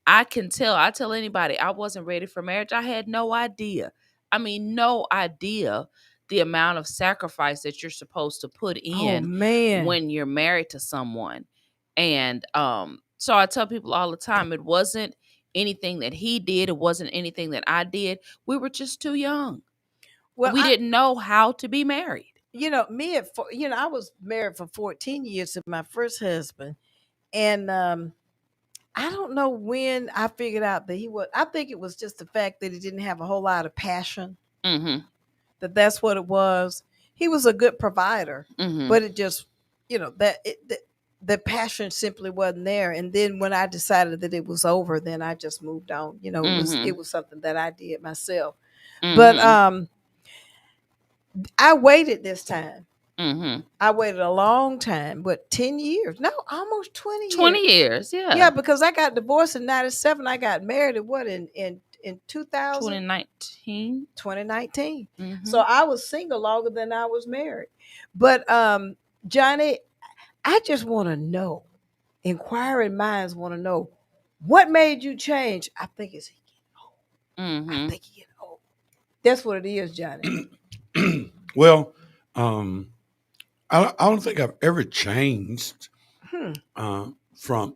I tell anybody I wasn't ready for marriage. I had no idea. I mean, no idea the amount of sacrifice that you're supposed to put in when you're married to someone. And so I tell people all the time, it wasn't anything that he did. It wasn't anything that I did. We were just too young. Well, we didn't know how to be married. Me I was married for 14 years to my first husband. And I don't know when I figured out that I think it was just the fact that he didn't have a whole lot of passion. Mm-hmm. That's what it was. He was a good provider, but it just, the passion simply wasn't there. And then when I decided that it was over, then I just moved on. It was something that I did myself. But I waited this time. I waited a long time, but 10 years. No, almost 20 years. 20 years, yeah. Yeah, because I got divorced in 97. I got married in 2000? 2019. 2019. So I was single longer than I was married. But Johnny, I just want to know, inquiring minds want to know, what made you change? I think it's he getting old. I think he getting old. That's what it is, Johnny. Well, I don't think I've ever changed from,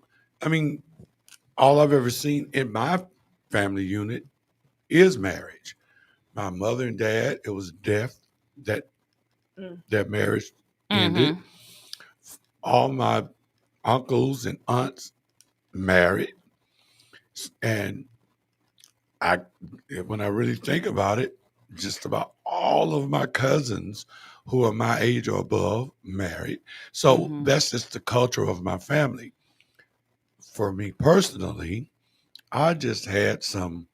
all I've ever seen in my family unit is marriage. My mother and dad, it was death that marriage ended. All my uncles and aunts married. And when I really think about it, just about all of my cousins who are my age or above married. So that's just the culture of my family. For me personally, I just had some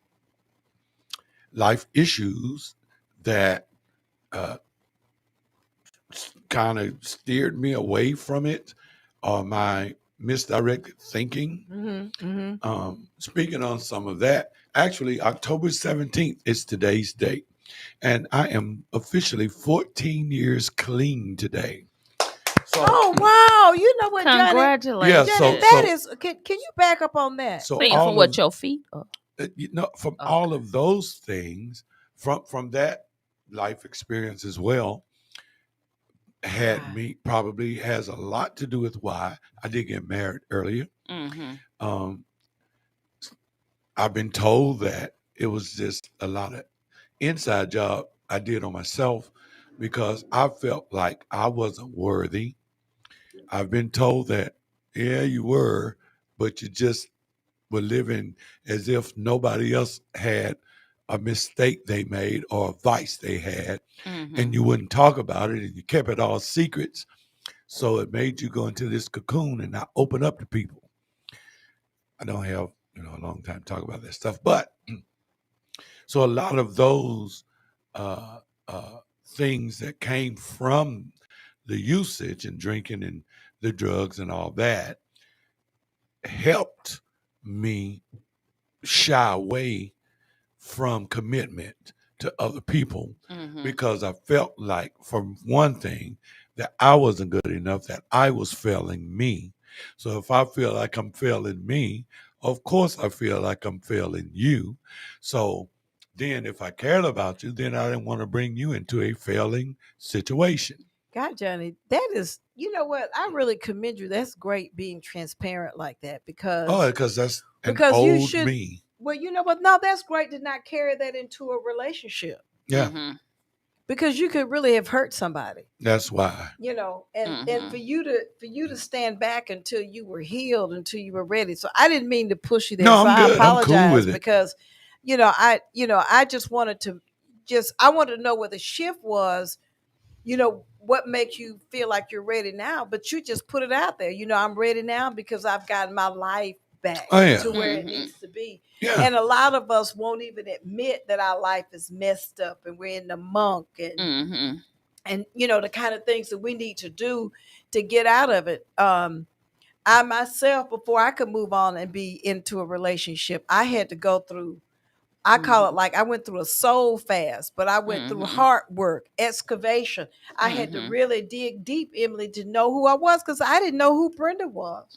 life issues that kind of steered me away from it, or my misdirected thinking. Speaking on some of that, actually, October 17th is today's date. And I am officially 14 years clean today. So, oh, wow. You know what, Johnny? Congratulations. Yeah, that is, can you back up on that? So from what, your feet? From all of those things, from that life experience as well, had me, probably has a lot to do with why I did get married earlier. Um, I've been told that it was just a lot of inside job I did on myself because I felt like I wasn't worthy. I've been told that, yeah, you were, but you just were living as if nobody else had a mistake they made or a vice they had, and you wouldn't talk about it, and you kept it all secrets. So it made you go into this cocoon and not open up to people. I don't have a long time to talk about that stuff, but so a lot of those things that came from the usage and drinking and the drugs and all that helped me shy away from commitment to other people because I felt like, for one thing, that I wasn't good enough, that I was failing me. So if I feel like I'm failing me, of course I feel like I'm failing you. So then if I cared about you, then I didn't want to bring you into a failing situation. God, Johnny, that is, you know what? I really commend you. That's great being transparent like that because that's you should, me. Well, you know what? No, that's great to not carry that into a relationship. Yeah. Because you could really have hurt somebody. That's why. And for you to stand back until you were healed, until you were ready. So I didn't mean to push you there. No, so I'm good. I apologize I'm cool with it. because I just wanted to I wanted to know what the shift was, what makes you feel like you're ready now, but you just put it out there. I'm ready now because I've gotten my life back to where it needs to be. Yeah. And a lot of us won't even admit that our life is messed up and we're in the muck and the kind of things that we need to do to get out of it. I myself, before I could move on and be into a relationship, I had to go through, I call it like I went through a soul fast, but I went through heart work, excavation. I had to really dig deep, Emily, to know who I was because I didn't know who Brenda was.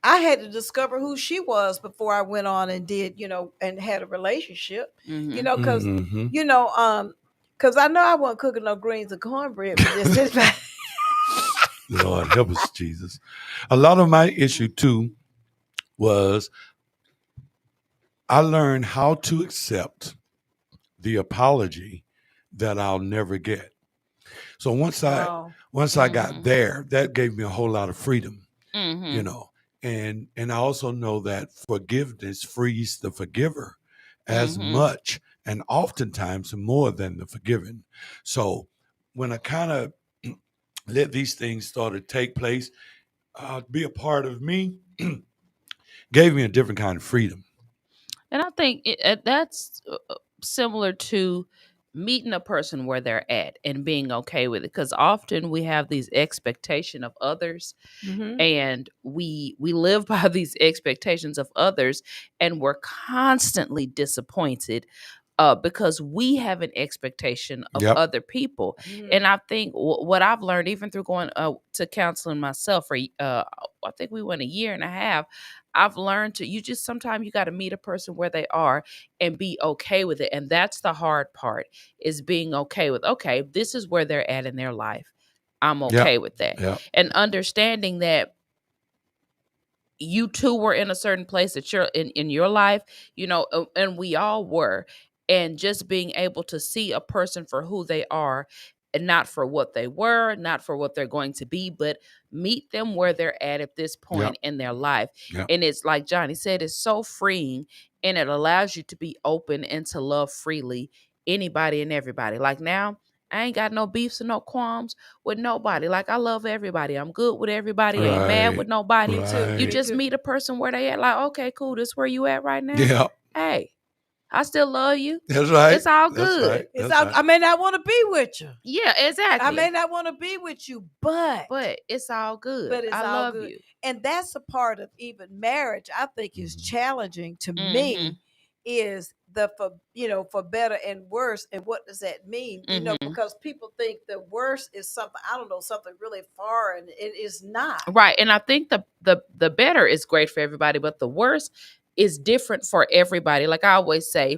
I had to discover who she was before I went on and did, and had a relationship, because I know I wasn't cooking no greens and cornbread for this. Lord help us, Jesus. A lot of my issue too was I learned how to accept the apology that I'll never get. So once I got there, that gave me a whole lot of freedom, and I also know that forgiveness frees the forgiver as much and oftentimes more than the forgiven. So when I kind of let these things start to take place, be a part of me, gave me a different kind of freedom. And I think that's similar to meeting a person where they're at and being okay with it, because often we have these expectations of others, and we live by these expectations of others, and we're constantly disappointed because we have an expectation of other people. And I think what I've learned, even through going to counseling myself for I think we went a year and a half, I've learned to, sometimes you got to meet a person where they are and be okay with it. And that's the hard part, is being okay with, okay, this is where they're at in their life. I'm okay with that. And understanding that you too were in a certain place that you're in your life, and we all were. And just being able to see a person for who they are, and not for what they were, not for what they're going to be, but meet them where they're at this point in their life. And it's like Johnny said, it's so freeing, and it allows you to be open and to love freely anybody and everybody. Like now, I ain't got no beefs and no qualms with nobody. Like I love everybody. I'm good with everybody. I ain't mad with nobody. You just meet a person where they at. Like, okay, cool. This where you at right now? Yeah. Hey, I still love you. That's right. It's all good. I may not want to be with you. Yeah, exactly. I may not want to be with you, but it's all good. But it's I all love good. you. And that's a part of even marriage I think is challenging to me, is for better and worse. And what does that mean? Because people think the worse is something, I don't know, something really foreign. It is not. Right. And I think the better is great for everybody, but the worse is different for everybody. Like I always say,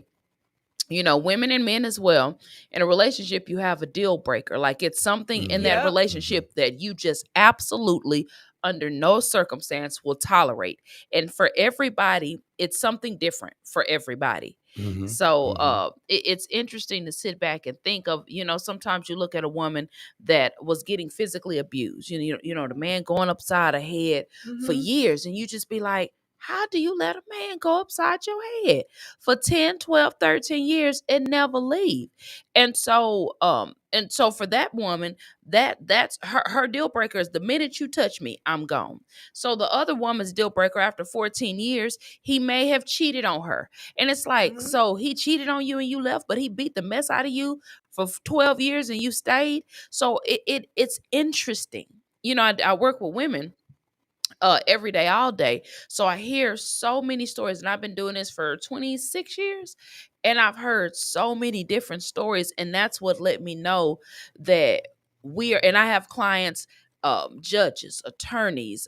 women and men as well. In a relationship, you have a deal breaker. Like it's something in that relationship that you just absolutely, under no circumstance, will tolerate. And for everybody, it's something different for everybody. So it's interesting to sit back and think of, sometimes you look at a woman that was getting physically abused, the man going upside her head for years, and you just be like, how do you let a man go upside your head for 10, 12, 13 years and never leave? And so for that woman, that's her deal breaker is the minute you touch me, I'm gone. So the other woman's deal breaker after 14 years, he may have cheated on her. And it's like, so he cheated on you and you left, but he beat the mess out of you for 12 years and you stayed. So it's interesting. I work with women every day, all day. So I hear so many stories, and I've been doing this for 26 years, and I've heard so many different stories. And that's what let me know that and I have clients, judges, attorneys,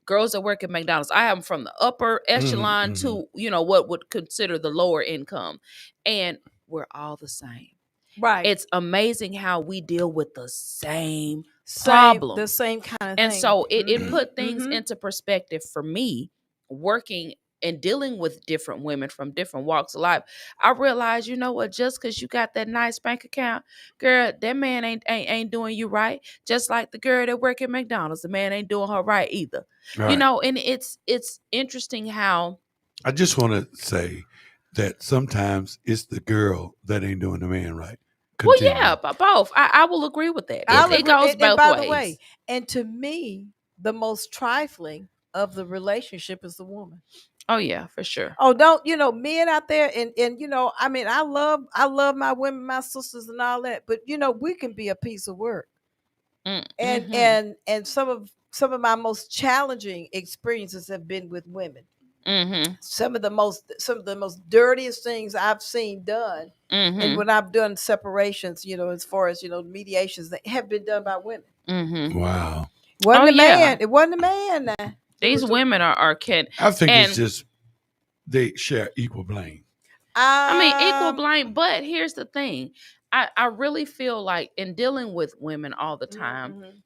girls that work at McDonald's. I have them from the upper echelon to, what would consider the lower income. And we're all the same. Right. It's amazing how we deal with the same problem, the same kind of and thing. so it put things into perspective for me, working and dealing with different women from different walks of life. I realized, just because you got that nice bank account, girl, that man ain't doing you right. Just like the girl that work at McDonald's, the man ain't doing her right either. Right. And it's interesting how I just want to say that sometimes it's the girl that ain't doing the man right. Continue. Well, yeah, both. I will agree with that. It goes both by ways. The way, and to me, the most trifling of the relationship is the woman. Oh yeah, for sure. Oh, don't men out there, and I mean, I love my women, my sisters, and all that, but we can be a piece of work. And some of my most challenging experiences have been with women. Some of the most dirtiest things I've seen done, and when I've done separations, as far as mediations, that have been done by women. Wow. It wasn't man. It wasn't a man. Now these women are can. I think it's just they share equal blame. I mean, equal blame. But here's the thing: I really feel like in dealing with women all the time,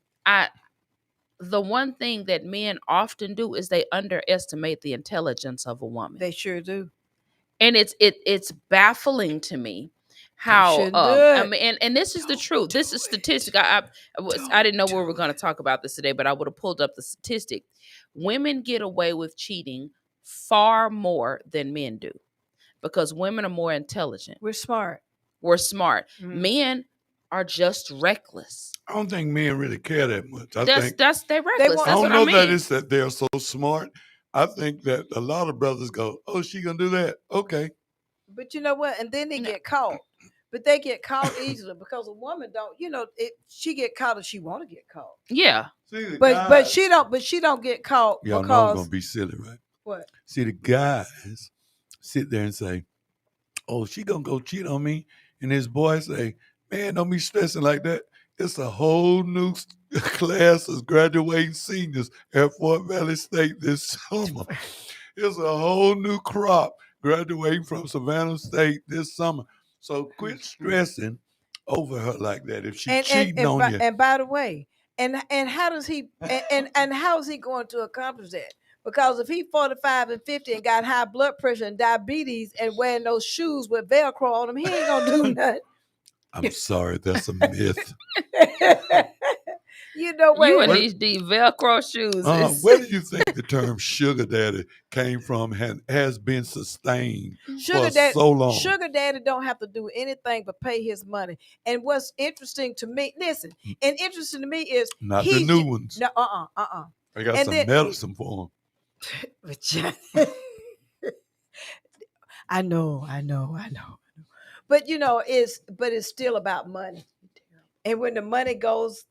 the one thing that men often do is they underestimate the intelligence of a woman. They sure do. And it's baffling to me how I mean, and this is the truth. This is statistic. I didn't know we were going to talk about this today, but I would have pulled up the statistic. Women get away with cheating far more than men do because women are more intelligent. We're smart. Men are just reckless. I don't think men really care that much. They're reckless. I don't know that it's that they're so smart. I think that a lot of brothers go, "Oh, she gonna do that? Okay." But you know what? And then they get caught. But they get caught easily because a woman don't. She get caught if she want to get caught. Yeah. But she don't. But she don't get caught. Y'all because know I'm gonna be silly, right? What? See, the guys sit there and say, "Oh, she gonna go cheat on me," and his boys say, "Man, don't be stressing like that. It's a whole new class of graduating seniors at Fort Valley State this summer. It's a whole new crop graduating from Savannah State this summer. So quit stressing over her like that. If she's cheating on you." And by the way, and how does he and how is he going to accomplish that? Because if he's 45 and 50 and got high blood pressure and diabetes and wearing those shoes with Velcro on them, he ain't gonna do nothing. I'm sorry, that's a myth. You and these Velcro shoes. Where do you think the term sugar daddy came from and has been sustained for so long? Sugar daddy don't have to do anything but pay his money. And what's interesting to me, is not the new ones. No, I got some medicine for them. I know. But it's still about money. And when the money goes,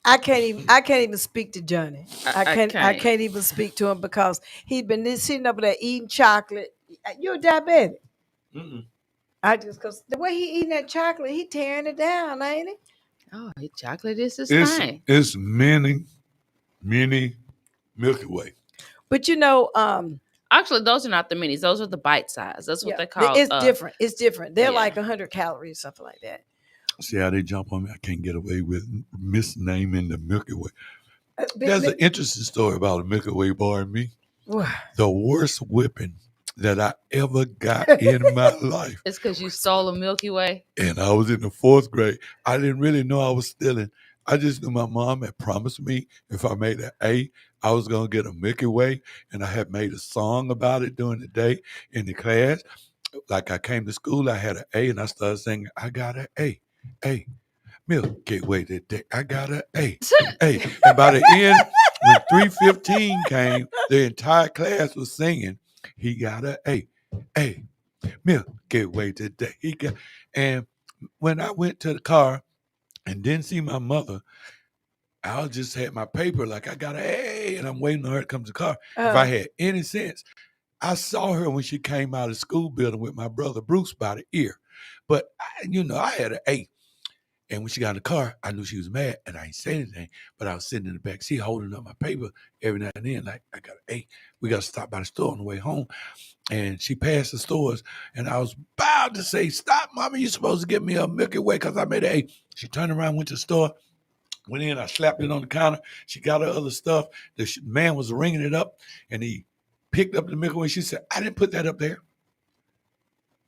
I can't even speak to Johnny. I can't even speak to him because he's been sitting over there eating chocolate. You're diabetic. Because the way he eating that chocolate, he tearing it down, ain't he? Oh, chocolate is his thing. It's many Milky Way. But Actually, those are not the minis. Those are the bite size. That's what they call. It's different. It's different. They're yeah. like 100 calories, something like that. See how they jump on me? I can't get away with misnaming the Milky Way. There's an interesting story about the Milky Way bar and me. The worst whipping that I ever got in my life. It's because you stole a Milky Way. And I was in the 4th grade. I didn't really know I was stealing. I just knew my mom had promised me if I made an A, I was going to get a Milky Way. And I had made a song about it during the day in the class. Like I came to school, I had an A, and I started singing, I got an A, Milky Way today. I got an A, A. And by the end, when 3:15 came, the entire class was singing, he got an A, Milky Way today. And when I went to the car and didn't see my mother, I just had my paper like I got an A, and I'm waiting on her to come to the car. If I had any sense, I saw her when she came out of the school building with my brother Bruce by the ear. But, I had an A. And when she got in the car, I knew she was mad, and I ain't say anything. But I was sitting in the back seat holding up my paper every now and then, like, I got an A. We got to stop by the store on the way home. And she passed the stores, and I was about to say, stop, Mama, you're supposed to give me a Milky Way because I made an A. She turned around, went to the store, went in, I slapped it on the counter. She got her other stuff. The man was ringing it up, and he picked up the Milky Way. She said, I didn't put that up there.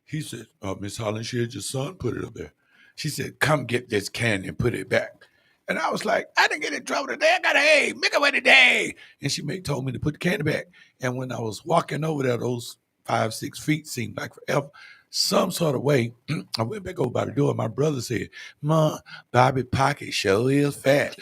He said, Miss Hollingshead, your son put it up there. She said, come get this candy and put it back. And I was like, I didn't get in trouble today. I got an A, Milky Way today. And she told me to put the candy back. And when I was walking over there, those 5-6 feet seemed like forever. Some sort of way, I went back over by the door. My brother said, Mom, Bobby Pocket sure is fat.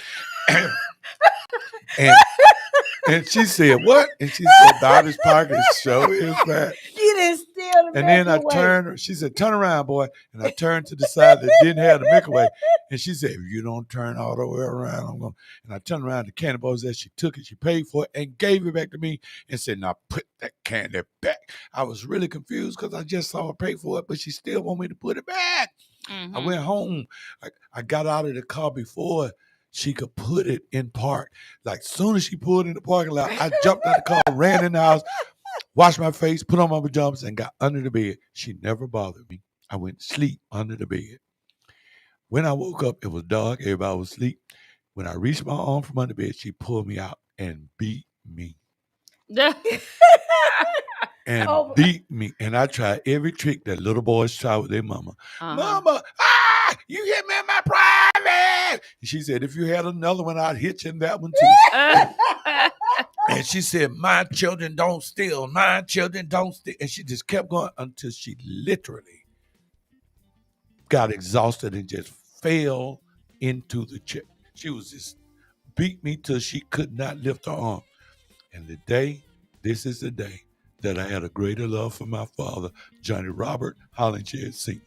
And she said, what? And she said, Bobby's Pocket sure is fat. You didn't steal the And then I Milky Way. turned, she said, turn around, boy. And I turned to the side that didn't have the Milky Way. And she said, if you don't turn all the way around, I'm going to. And I turned around, the candy bar was there. She took it, she paid for it, and gave it back to me and said, now put that candy back. I was really confused because I just saw her pay for it, but she still want me to put it back. Mm-hmm. I went home. I got out of the car before she could put it in park. Like, soon as she pulled in the parking lot, I jumped out the car, ran in the house, washed my face, put on my pajamas, and got under the bed. She never bothered me. I went to sleep under the bed. When I woke up, it was dark. Everybody was asleep. When I reached my arm from under the bed, she pulled me out and beat me. Beat me. And I tried every trick that little boys try with their mama. Mama, you hit me in my private. And she said, if you had another one, I'd hit you in that one too. And she said, my children don't steal. My children don't steal. And she just kept going until she literally got exhausted and just fell into the chair. She was just beat me till she could not lift her arm. And this is the day that I had a greater love for my father, Johnny Robert Hollingshead Sr.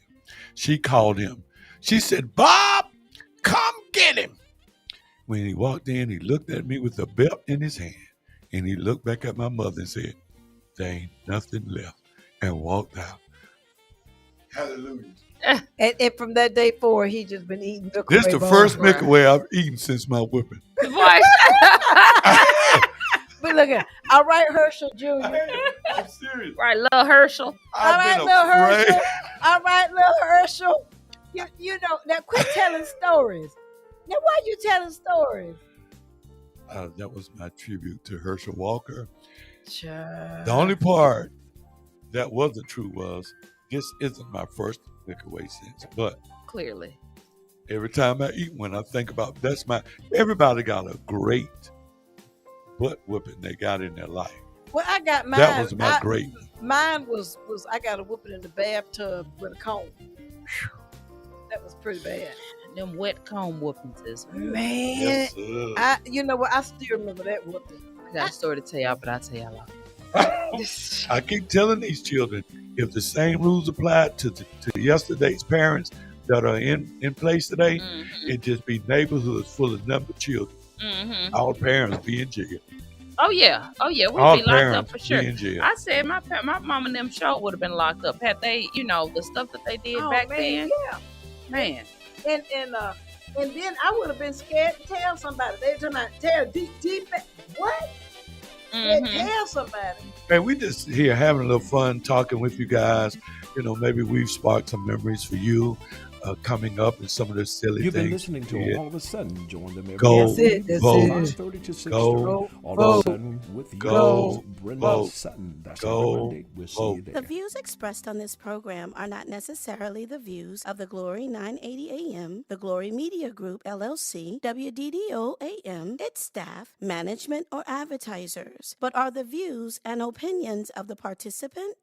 She called him. She said, Bob, come get him. When he walked in, he looked at me with a belt in his hand, and he looked back at my mother and said, there ain't nothing left, and walked out. Hallelujah. And from that day forward, he just been eating Milky Way. This is the first Milky Way I've eaten since my whipping. But look at, all right, Herschel Jr. I'm serious. Right, little Herschel. All right, little Herschel. All right, little Herschel. You know, now quit telling stories. Now, why are you telling stories? That was my tribute to Herschel Walker. Sure. The only part that wasn't true was this isn't my first Milky Way since, but clearly, every time I eat one, I think about everybody got a great butt whipping they got in their life. Well, I got mine. That was my great one. Mine was I got a whooping in the bathtub with a comb. Whew. That was pretty bad. Them wet comb whoopings is, man. Yes, you know what? I still remember that whooping. I got a story to tell y'all, but I'll tell y'all later. I keep telling these children, if the same rules apply to yesterday's parents that are in place today, it'd just be neighborhoods full of number of children. Mm-hmm. All parents be in jail. Oh yeah, we'd be locked up for sure. I said my mom and them sure would have been locked up had they, the stuff that they did back then. Yeah, man. And then I would have been scared to tell somebody. They were talking about tell deep. What? Yeah, somebody. Man, we just here having a little fun talking with you guys. You know, maybe we've sparked some memories for you coming up and some of the silly You've been things. listening to All of a Sudden. Join them every Go day That's from it. 5:30 to 6:30. Go All of vote. a Sudden with your Go host, Brenda vote. Sutton. That's Go every Monday. We'll see you vote. there. The views expressed on this program are not necessarily the views of the Glory 980 AM, the Glory Media Group, LLC, WDDO AM, its staff, management, or advertisers, but are the views and opinions of the participants,